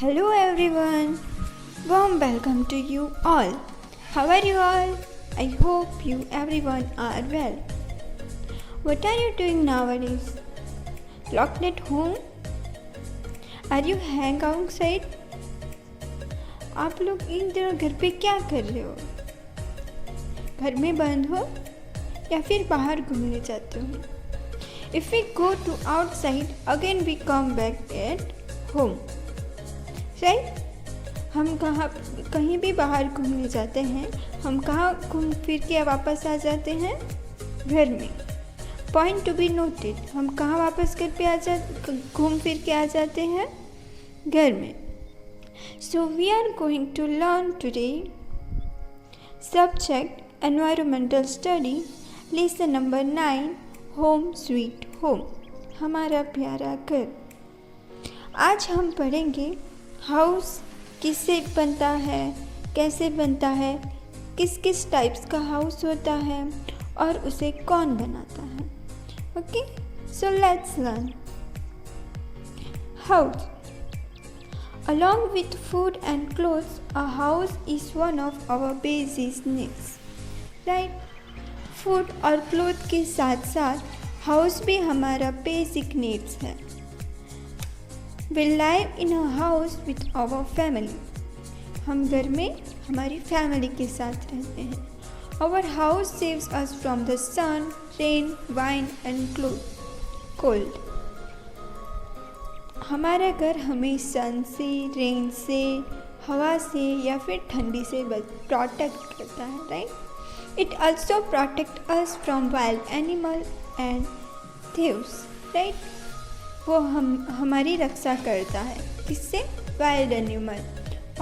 Hello everyone, warm welcome to you all. How are you all? I hope you everyone are well. What are you doing nowadays? Locked at home? Are you hang outside? आप लोग इन दिनों घर पे क्या कर रहे हो? घर में बंद हो या फिर बाहर घूमने जाते हो? If we go to outside, again we come back at home. Right हम कहीं भी बाहर घूमने जाते हैं, हम कहाँ घूम फिर के वापस आ जाते हैं? घर में. पॉइंट टू बी नोटेड, हम कहाँ वापस घर पे घूम फिर के आ जाते हैं? घर में. So we are going to learn today subject environmental study lesson number 9 home sweet home, हमारा प्यारा घर. आज हम पढ़ेंगे हाउस किससे बनता है, कैसे बनता है, किस किस टाइप्स का हाउस होता है और उसे कौन बनाता है. Okay, so let's learn. House. Along with food and clothes, a house is one of our basic needs. Right? Food और क्लोथ के साथ साथ हाउस भी हमारा बेसिक नीड्स है. We live in a house with our family. हम घर में हमारी फैमिली के साथ रहते हैं. Our house saves us from the sun, rain, wind and cold. हमारा घर हमें सन से, रेन से, हवा से या फिर ठंडी से प्रोटेक्ट करता है. Right. It also protects us from wild animals and thieves. Right. वो हमारी रक्षा करता है. किससे? वाइल्ड एनिमल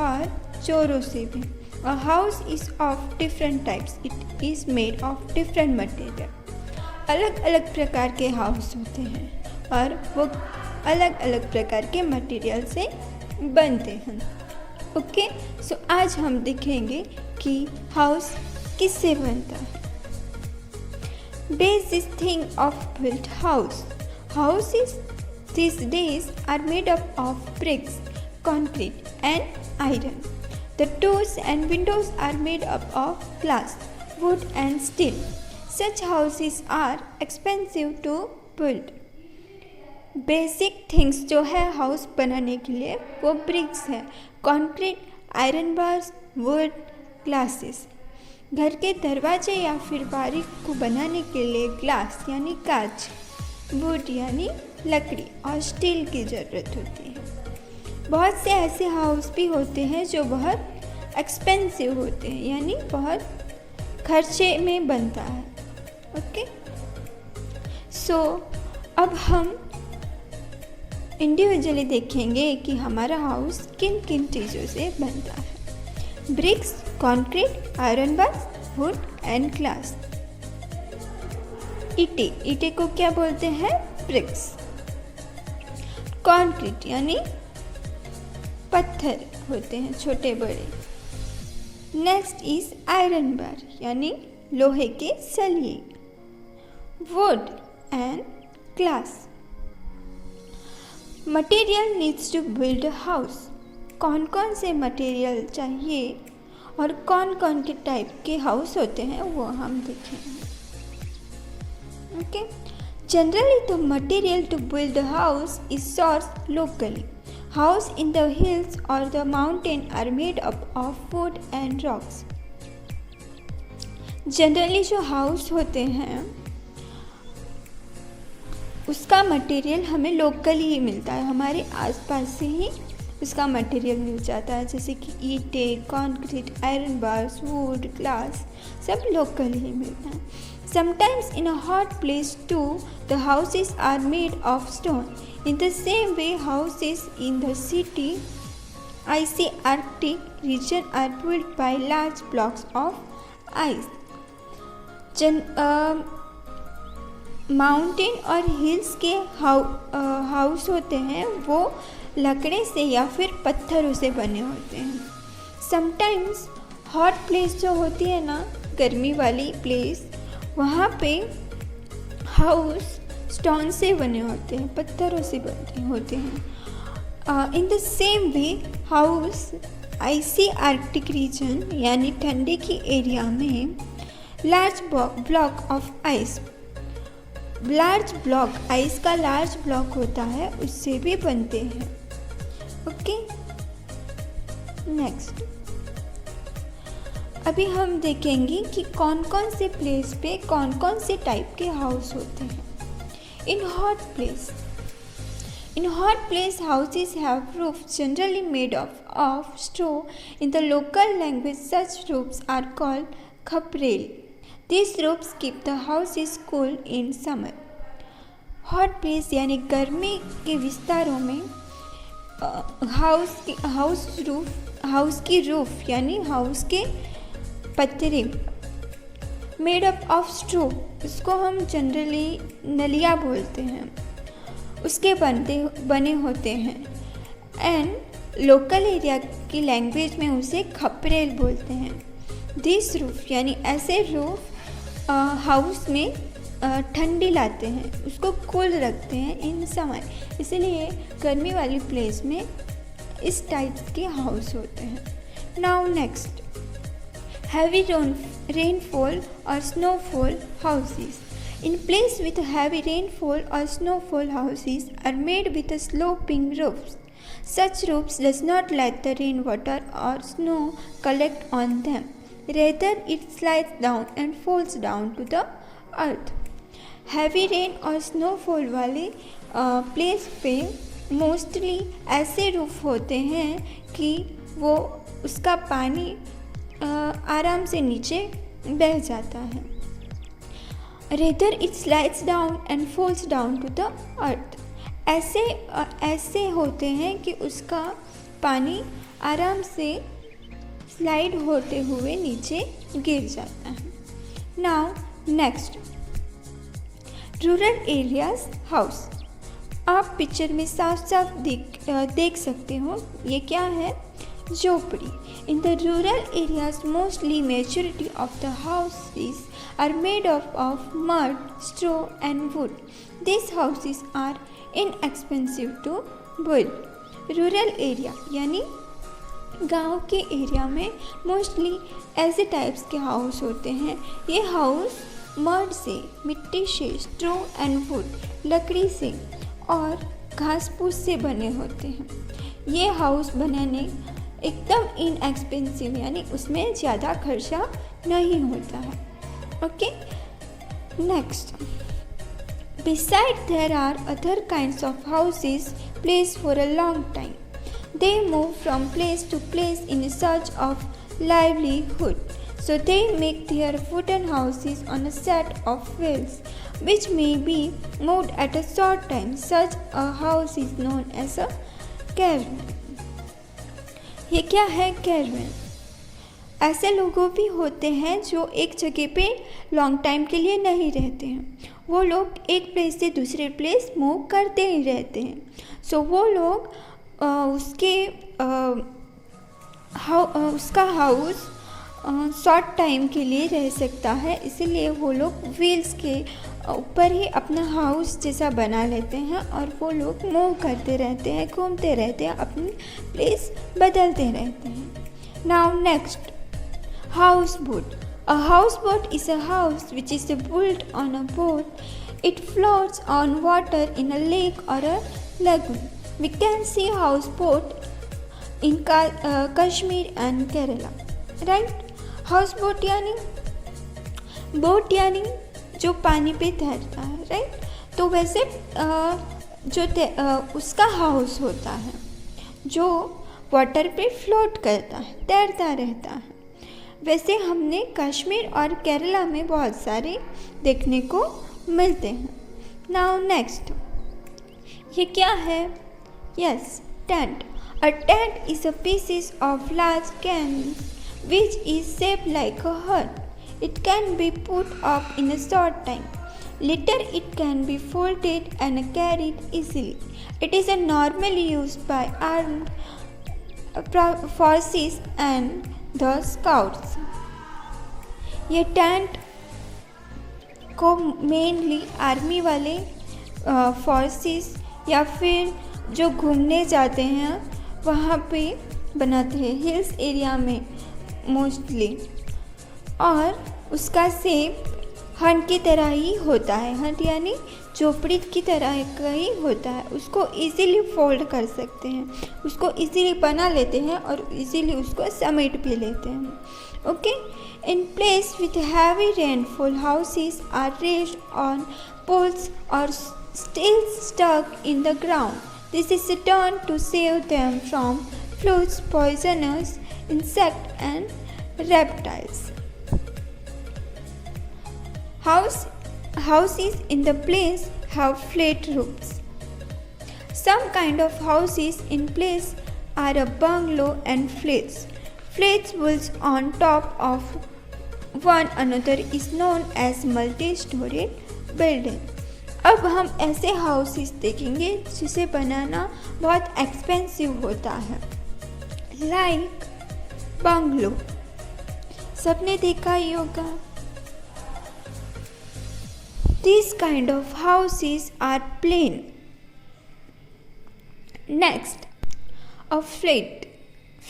और चोरों से भी. A house is of different types. It is made of different material. अलग अलग प्रकार के हाउस होते हैं और वो अलग अलग प्रकार के मटेरियल से बनते हैं. ओके, सो आज हम देखेंगे कि हाउस किससे बनता है. Basic thing of built house. Houses these days are made up of bricks, concrete and iron. The doors and windows are made up of glass, wood and steel. Such houses are expensive to build. Basic things जो है house बनाने के लिए वो BRICS है, concrete, iron bars, would, glasses. घर के दरवाजे या फिर बारी को बनाने के लिए ग्लास यानी कांच, वुड यानी लकड़ी और स्टील की ज़रूरत होती है. बहुत से ऐसे हाउस भी होते हैं जो बहुत एक्सपेंसिव होते हैं यानी बहुत खर्चे में बनता है. ओके, सो अब हम इंडिविजुअली देखेंगे कि हमारा हाउस किन किन चीज़ों से बनता है. Bricks, concrete, iron bars, wood and glass. ईंटे को क्या बोलते हैं? ब्रिक्स. कंक्रीट यानी पत्थर होते हैं छोटे बड़े. नेक्स्ट इज आयरन बार यानी लोहे के सलिए. Wood and glass. Material needs to build a house. कौन कौन से मटेरियल चाहिए और कौन कौन के टाइप के हाउस होते हैं वो हम देखेंगे. Okay. Generally, the material to build a house is sourced locally. House in the hills or the mountain are made up of wood and rocks. Generally, जो हाउस होते हैं उसका मटेरियल हमें लोकली ही मिलता है, हमारे आसपास से ही उसका मटेरियल मिल जाता है. जैसे कि ईंटें, concrete, iron bars, would, glass सब लोकली ही मिलता है. Sometimes in a hot place too, the houses are made of stone. In the same way, houses in the city, icy Arctic region are built by large blocks of ice. Mountain और hills के house होते हैं वो लकड़े से या फिर पत्थरों से बने होते हैं. समटाइम्स हॉट प्लेस जो होती है ना, गर्मी वाली प्लेस, वहाँ पे हाउस स्टोन से बने होते हैं, पत्थरों से बने होते हैं. In the same way house icy arctic region यानी ठंडे की एरिया में large block of ice, large block ice का लार्ज ब्लॉक होता है उससे भी बनते हैं। ओके, नेक्स्ट अभी हम देखेंगे कि कौन कौन से प्लेस पे कौन कौन से टाइप के हाउस होते हैं। इन hot place houses have roofs generally made of straw. In the local language such roofs are called khaprel. These roofs keep the houses cool in summer. Hot place यानी गर्मी के विस्तारों में हाउस की roof यानी house के पत्रे made up of स्ट्रो, उसको हम जनरली नलिया बोलते हैं, उसके बने होते हैं। एंड लोकल एरिया की लैंग्वेज में उसे खपरेल बोलते हैं। दिस रूफ यानी ऐसे रूफ हाउस में ठंडी लाते हैं, उसको कूल रखते हैं इन समर, इसलिए गर्मी वाली प्लेस में इस टाइप के हाउस होते हैं। Now next heavy rainfall or snowfall houses. In place with heavy rainfall or snowfall houses are made with sloping roofs. Such roofs does not let the rainwater or snow collect on them. Rather, it slides down and falls down to the earth. Heavy rain और snowfall वाले place पे mostly ऐसे roof होते हैं कि वो उसका पानी आराम से नीचे बह जाता है। Rather it slides down and falls down to the earth. ऐसे होते हैं कि उसका पानी आराम से स्लाइड होते हुए नीचे गिर जाता है। Now next rural areas house. आप पिक्चर में साफ साफ देख सकते हो, ये क्या है? झोपड़ी। In the rural areas, mostly majority of the houses are made of mud, straw and wood. These houses are inexpensive to build. Rural area यानी गांव के एरिया में मोस्टली ऐसे टाइप्स के हाउस होते हैं। ये हाउस मड से, मिट्टी से, स्ट्रो एंड वुड, लकड़ी से और घास फूस से बने होते हैं। ये हाउस बनाने एकदम इनएक्सपेंसिव यानी उसमें ज़्यादा खर्चा नहीं होता है। Okay, next beside there are other kinds of houses place for a long time. They move from place to place in search of livelihood, so they make their wooden houses on a set of wheels which may be moved at a short time. Such a house is known as a caravan. ये क्या है? कैरवेन। ऐसे लोगों भी होते हैं जो एक जगह पे लॉन्ग टाइम के लिए नहीं रहते हैं, वो लोग एक प्लेस से दूसरे प्लेस मूव करते ही रहते हैं। सो वो लोग उसका हाउस शॉर्ट टाइम के लिए रह सकता है, इसीलिए वो लोग व्हील्स के ऊपर ही अपना हाउस जैसा बना लेते हैं और वो लोग मूव करते रहते हैं, घूमते रहते हैं, अपनी प्लेस बदलते रहते हैं। Now next house boat. A house boat is a house which is built on a boat. It floats on water in a lake or a lagoon. We can see houseboat in Kashmir and Kerala. Right? Houseboat यानी boat यानी जो पानी पे तैरता है, right? तो वैसे उसका हाउस होता है जो वाटर पे फ्लोट करता है, तैरता रहता है। वैसे हमने कश्मीर और केरला में बहुत सारे देखने को मिलते हैं। नाउ नेक्स्ट, ये क्या है? Yes, tent. A tent is a pieces of large canvas which is shaped like a hut. It can be put up in a short time. Later it can be folded and carried easily. It is normally used by armed forces and the scouts. ये tent को mainly army वाले forces या फिर जो घूमने जाते हैं वहाँ पे बनाते हैं, हिल्स एरिया में मोस्टली। और उसका शेप हंट की तरह ही होता है, हंट यानी झोपड़ी की तरह का ही होता है। उसको इजीली फोल्ड कर सकते हैं, उसको इजीली बना लेते हैं और इजीली उसको समेट भी लेते हैं। Okay, in place with heavy rainfall houses are raised on poles or still stuck in the ground. This is done to save them from floods, poisonous insects and reptiles. Houses in the place have flat roofs. Some kind of houses in place are a bungalow and flats. Flats built on top of one another is known as multi-storied building. अब हम ऐसे houses देखेंगे जिसे बनाना बहुत expensive होता है, like bungalow. सबने देखा ही होगा। This kind of houses are plain. Next, a flat.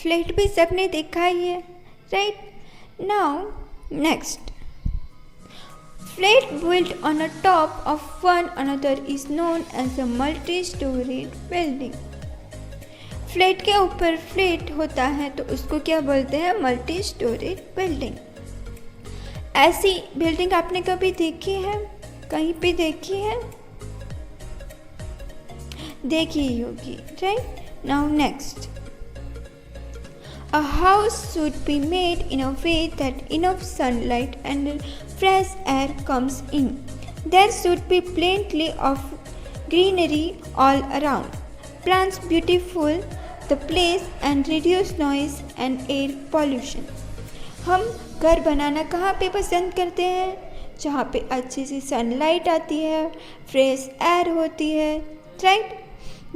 Flat भी सबने देखा ही है, right. Now next, flat built on a top of one another is known as a multi-storied building. Flat के ऊपर फ्लैट होता है तो उसको क्या बोलते हैं? Multi storeyed building. ऐसी बिल्डिंग आपने कभी देखी है? कहीं पे देखी है? देखी ही होगी, right. Now next, a house should be made in a way that enough sunlight and fresh air comes in. There should be plenty of greenery all around. Plants beautify the place and reduce noise and air pollution. हम घर बनाना कहाँ पे पसंद करते हैं? जहाँ पे अच्छी सी सनलाइट आती है, फ्रेश एयर होती है, right.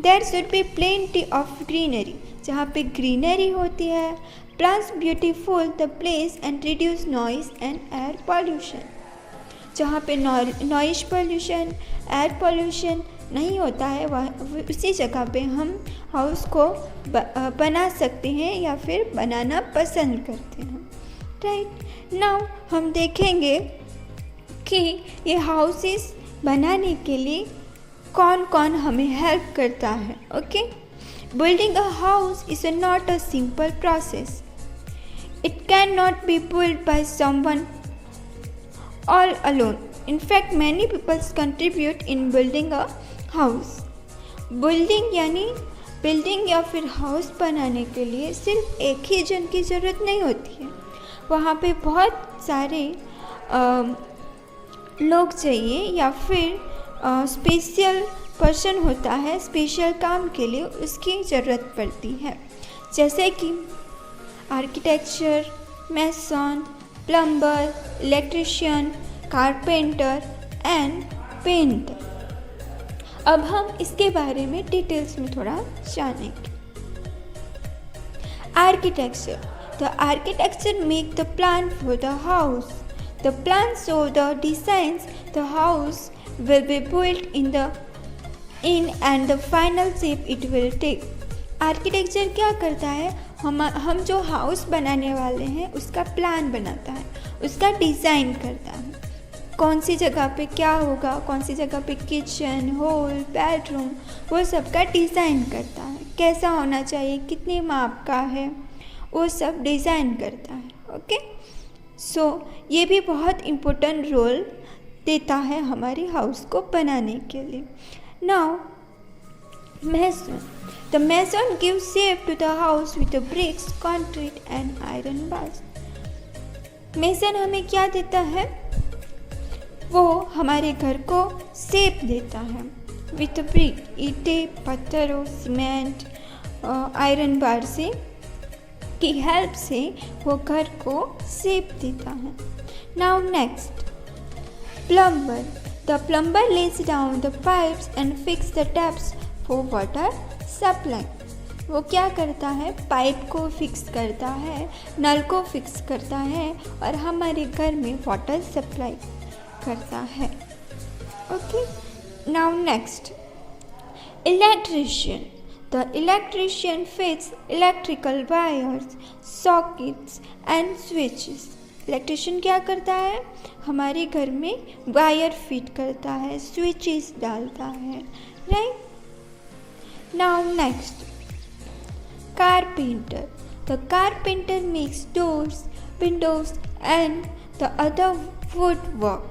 There should be plenty of greenery. जहाँ पे ग्रीनरी होती है। Plants beautify the place and reduce noise and air pollution. जहाँ पे नॉइज पोल्यूशन, एयर पोल्यूशन नहीं होता है, वह उसी जगह पे हम हाउस को बना सकते हैं या फिर बनाना पसंद करते हैं, राइट। नाउ हम देखेंगे कि ये हाउसेस बनाने के लिए कौन कौन हमें हेल्प करता है। Okay, building a house is not a simple process. It cannot be built by someone all alone. In fact, many people contribute in building a house. Building यानी बिल्डिंग या फिर हाउस बनाने के लिए सिर्फ एक ही जन की ज़रूरत नहीं होती है, वहाँ पे बहुत सारे लोग चाहिए या फिर स्पेशल पर्सन होता है, स्पेशल काम के लिए उसकी ज़रूरत पड़ती है, जैसे कि architecture, mason, plumber, electrician, carpenter and painter. अब हम इसके बारे में डिटेल्स में थोड़ा जानेंगे। Architecture, the architecture make the plan for the house. The plan show the designs the house will be built in and the final shape it will take. Architecture क्या करता है? हम जो हाउस बनाने वाले हैं उसका प्लान बनाता है, उसका डिज़ाइन करता है, कौन सी जगह पे क्या होगा, कौन सी जगह पे किचन, हॉल, बेडरूम, वो सब का डिज़ाइन करता है, कैसा होना चाहिए, कितने माप का है, वो सब डिज़ाइन करता है। ओके, सो ये भी बहुत इम्पोर्टेंट रोल देता है हमारे हाउस को बनाने के लिए। Now mason, the mason gives shape to the house with the bricks, concrete and iron bars. Mason हमें क्या देता है? वो हमारे घर को शेप देता है विथ ब्रिक, ईंटें, पत्थरों, सीमेंट, आयरन बार से की हेल्प से वो घर को शेप देता है। Now next, plumber. The plumber lays down the pipes and fix the taps for water supply. वो क्या करता है? पाइप को फिक्स करता है, नल को फिक्स करता है और हमारे घर में वाटर सप्लाई करता है। Okay, now next, electrician. The electrician fits electrical wires, sockets and switches. Electrician क्या करता है? हमारे घर में वायर फिट करता है, स्विचेस डालता है, right? Now next, carpenter. The carpenter makes doors, Windows and the other would work.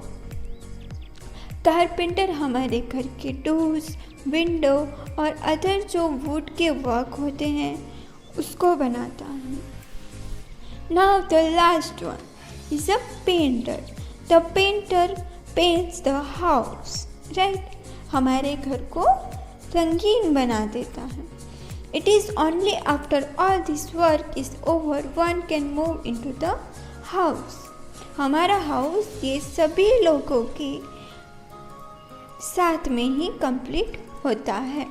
Carpenter हमारे घर के डोर्स, विंडो और अदर जो वुड के वर्क होते हैं उसको बनाता है. Now the last one is a painter. The painter paints the house, right? हमारे घर को रंगीन बना देता है. It is only after all this work is over one can move into the house. हमारा हाउस ये सभी लोगों के साथ में ही कंप्लीट होता है.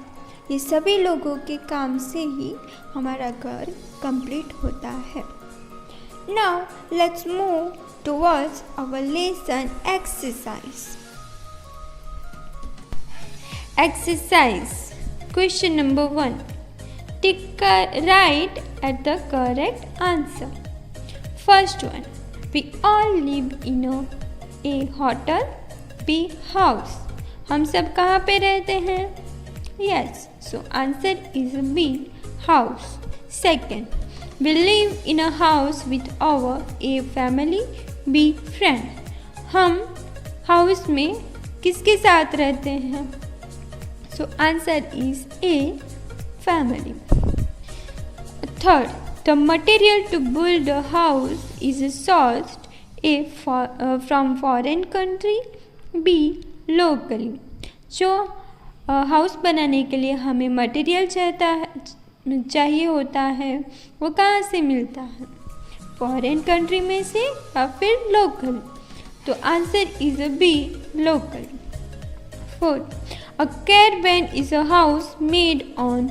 ये सभी लोगों के काम से ही हमारा घर कंप्लीट होता है. Now let's move towards our lesson exercise. Exercise question number 1. Tick right at the correct answer. First one, we all live in a hotel. B, house. हम सब कहाँ पे रहते हैं? Yes, so answer is B, house. Second, we live in a house with our a family. B, friend. हम house में किसके साथ रहते हैं? So answer is A, family. Third, the material to build a house is sourced A from foreign country. B, locally. जो house बनाने के लिए हमें मटेरियल चाहिए होता है वो कहाँ से मिलता है? फॉरेन कंट्री में से या फिर लोकल. तो answer is B, local. Fourth, a caravan is a house made on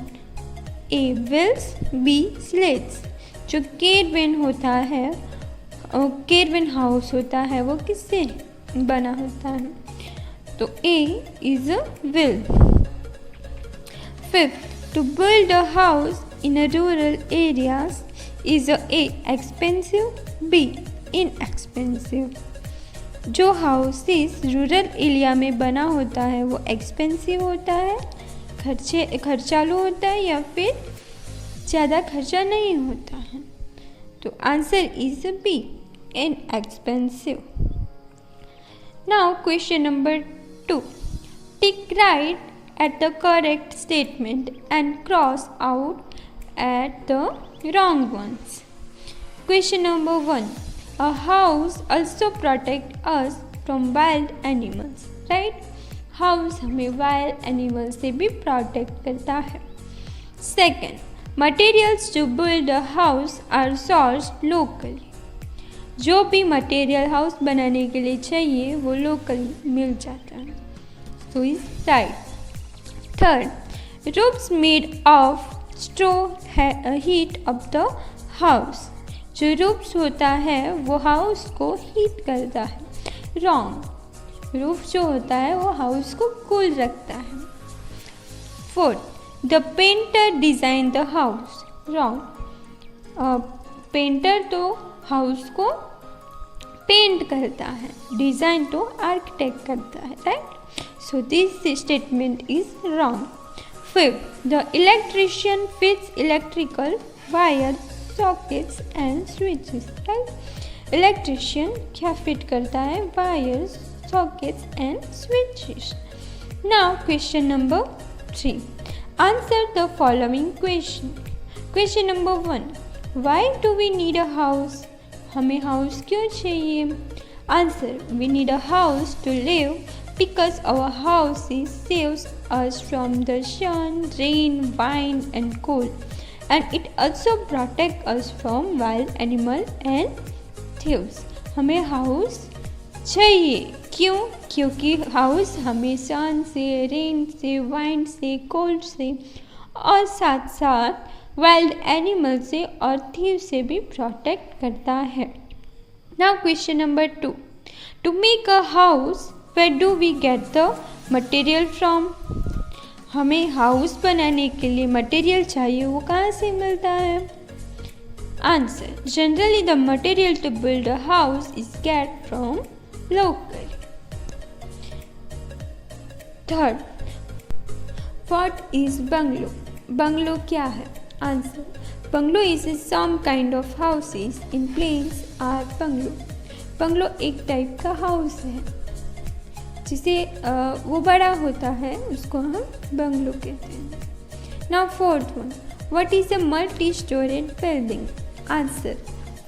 a wheels. B, slates. जो कैरवैन होता है, कैरवैन हाउस होता है, वो किससे बना होता है? तो A is a wheel. Fifth, to build a house in a rural areas is a expensive. B, inexpensive. जो हाउसेस रूरल एरिया में बना होता है वो एक्सपेंसिव होता है, खर्चालू होता है, या फिर ज़्यादा खर्चा नहीं होता है? तो answer is B, inexpensive. Now question number 2. Tick right at the correct statement and cross out at the wrong ones. Question number 1. A house also protects us from wild animals. Right? House हमें wild animals से भी protect करता है. Second, materials to build a house are sourced locally. जो भी material house बनाने के लिए चाहिए वो लोकली मिल जाता है. So is right. Third, roofs made of straw heat up the house. जो रूफ्स होता है वो हाउस को हीट करता है. रॉन्ग. रूफ जो होता है वो हाउस को कूल रखता है. Fourth, the painter design the house. Wrong. Painter तो हाउस को पेंट करता है, डिज़ाइन तो आर्किटेक्ट करता है. Right? So this statement is wrong. Fifth, the electrician fits electrical wire, sockets and switches. Right? Electrician क्या फिट करता है? Wires, sockets and switches. Now question number 3. Answer the following question. Question number 1. Why do we need a house? हमें house क्यों चाहिए? Answer, we need a house to live because our house saves us from the sun, rain, wind and cold, and it also protects us from wild animals and thieves. हमें house चाहिए. क्यों? क्योंकि house हमें सन से, rain से, wind से, cold से और साथ साथ वाइल्ड एनिमल से और थीव से भी प्रोटेक्ट करता है. Now question number 2. To make a house, where do we get the material from? हमें हाउस बनाने के लिए मटेरियल चाहिए वो कहाँ से मिलता है? Answer, generally the material to build a house is get from local. Third, what is bungalow? Bungalow क्या है? Answer, bungalow is some kind of houses in plains are bungalow. Bungalow एक टाइप का हाउस है जिसे वो बड़ा होता है, उसको हम बंगलो कहते हैं। Now fourth one, what is a multi storeyed building? Answer,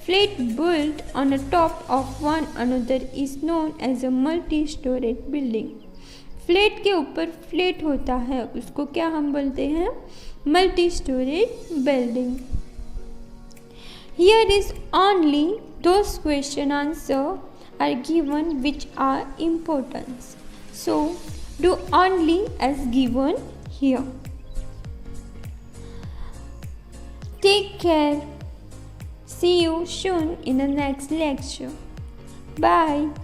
flat built on a top of one another is known as a multi storeyed building. Flat के ऊपर फ्लैट होता है, उसको क्या हम बोलते हैं? Multi storeyed building. Here is only those question answer are given which are important. So do only as given here. Take care. See you soon in the next lecture. Bye.